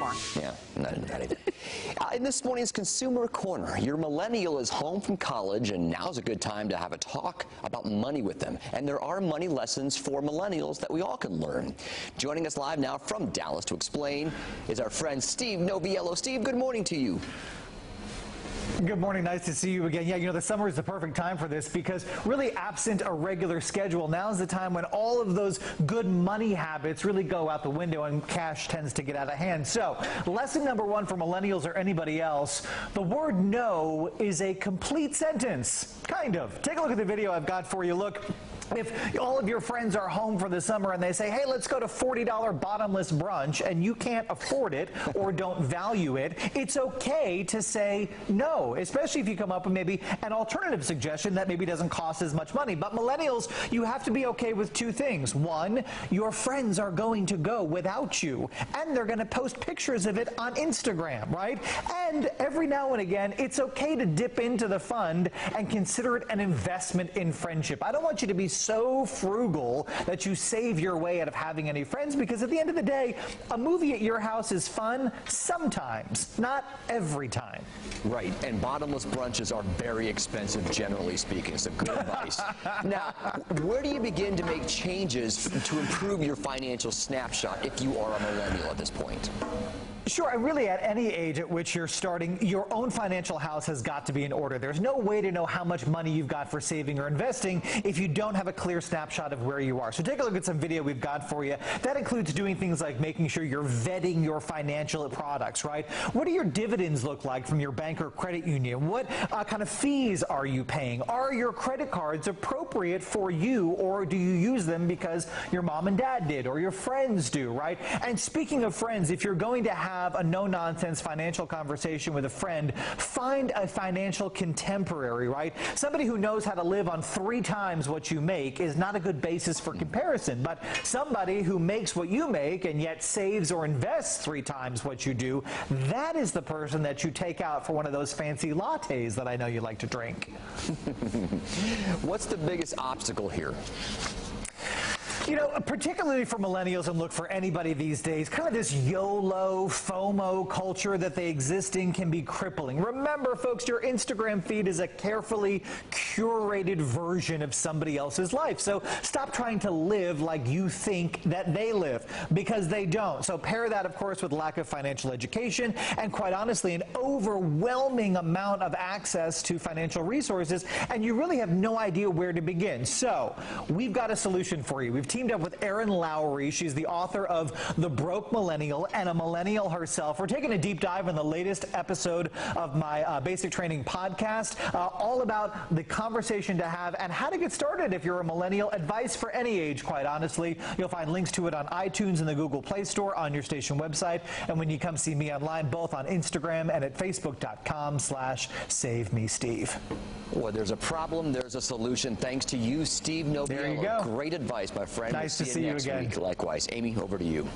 more. Yeah, not into that either. In this morning's Consumer Corner, your millennial is home from college, and now's a good time to have a talk about money with them. And there are money lessons for millennials that we all can learn. Joining us live now from Dallas to explain is our friend Steve Noviello. Steve, good morning to you. Good morning. Nice to see you again. Yeah, you know, the summer is the perfect time for this because really absent a regular schedule, now's the time when all of those good money habits really go out the window and cash tends to get out of hand. So, lesson number one for millennials or anybody else, the word no is a complete sentence. Kind of. Take a look at the video I've got for you. Look. If all of your friends are home for the summer and they say, hey, let's go to $40 bottomless brunch, and you can't afford it or don't value it, it's okay to say no, especially if you come up with maybe an alternative suggestion that maybe doesn't cost as much money. But millennials, you have to be okay with two things. One, your friends are going to go without you, and they're going to post pictures of it on Instagram, right? And every now and again, it's okay to dip into the fund and consider it an investment in friendship. I don't want you to be so frugal that you save your way out of having any friends, because at the end of the day, a movie at your house is fun sometimes, not every time. Right, and bottomless brunches are very expensive, generally speaking, so good advice. Now, where do you begin to make changes to improve your financial snapshot if you are a millennial at this point? Sure, and really at any age at which you're starting, your own financial house has got to be in order. There's no way to know how much money you've got for saving or investing if you don't have a clear snapshot of where you are. So take a look at some video we've got for you. That includes doing things like making sure you're vetting your financial products, right? What do your dividends look like from your bank or credit union? What kind of fees are you paying? Are your credit cards appropriate for you, or do you use them because your mom and dad did or your friends do, right? And speaking of friends, if you're going to have a no-nonsense financial conversation with a friend, find a financial contemporary, right? Somebody who knows how to live on 3 times what you make is not a good basis for comparison, but somebody who makes what you make and yet saves or invests 3 times what you do, that is the person that you take out for one of those fancy lattes that I know you like to drink. What's the biggest obstacle here? You know, particularly for millennials and look for anybody these days, kind of this YOLO, FOMO culture that they exist in can be crippling. Remember, folks, your Instagram feed is a carefully curated version of somebody else's life. So stop trying to live like you think that they live, because they don't. So pair that, of course, with lack of financial education and, quite honestly, an overwhelming amount of access to financial resources, and you really have no idea where to begin. So we've got a solution for you. We've teamed up with Erin Lowry. She's the author of The Broke Millennial and a millennial herself. We're taking a deep dive in the latest episode of my Basic Training podcast, all about the conversation to have and how to get started if you're a millennial. Advice for any age, quite honestly. You'll find links to it on iTunes and the Google Play Store, on your station website, and when you come see me online, both on Instagram and at facebook.com/SaveMeSteve. Well, there's a problem, there's a solution. Thanks to you, Steve Noviello. There you go. Great advice, my friend. Nice to see you again. Next week. Likewise. Amy, over to you.